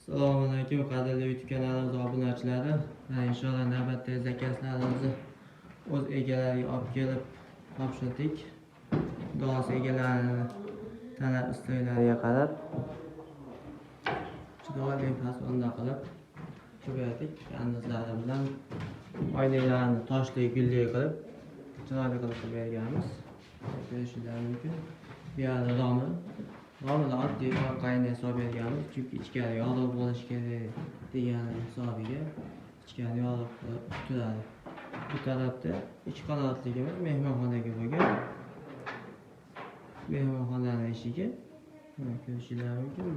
Assalomu alaykum qadrli YouTube kanalimiz obunachilari. Inshaalloh navbatdagi zakazlarimizni o'z egalariga olib kelib topshirdik. Xudosi egalarini talab istaklariga qarab chiroyli fasonda qilib ko'rdik. Yandizlari bilan oynalarni toshli gulli qilib chiroyli qilib berganmiz. Ko'rishingiz mumkin. Bu yerda Romada oddiy orqaga hisob berganmiz, chunki ichkari yorug' bo'lishi kerak degan hisobiga ichkari yorug' qilib turadi. Bu tarafda ichki qavatligimiz mehmonxonaga bo'lgan. Mehmonxonaning eshigi ko'rishingiz mumkin.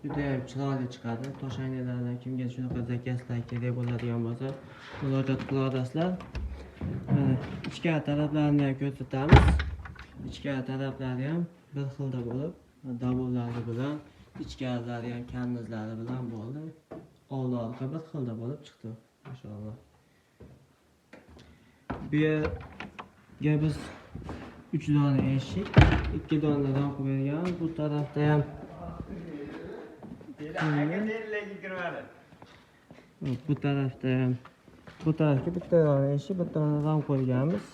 Juda ham chiroyli chiqadi. Tosh aynalardan kimga shunaqa zakazlar kerak bo'ladigan bo'lsa, murojaat qila olasizlar. Ichkari taraflarini ham ko'rsatamiz. Ichkari taraflari ham bir xilda bo'lib, davullari bilan, ichkarilari ham karnizlari bilan bo'ldi. Oldi orqa bir xilda bo'lib chiqdi, maşallah. Bu yerga biz 3 dona eshik, 2 dona rampa bergan. Bu tarafda ham bu tarafda ham bu tarafga bitta dona eshik, bitta dona rampa qo'yganmiz.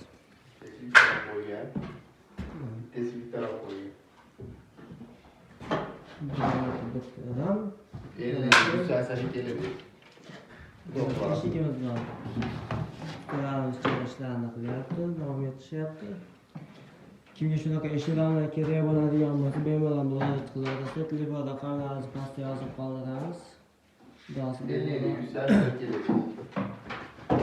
Eshigimiz bor. Ustalarimiz ishlarni qilyapti, davom etishyapti. Kimga shunaqa eshiklar kerak bo'ladigan bo'lsa, bemalol murojaat qilasiz. Telefon raqamlaringizni pastga yozib qoldiramiz. Xudosi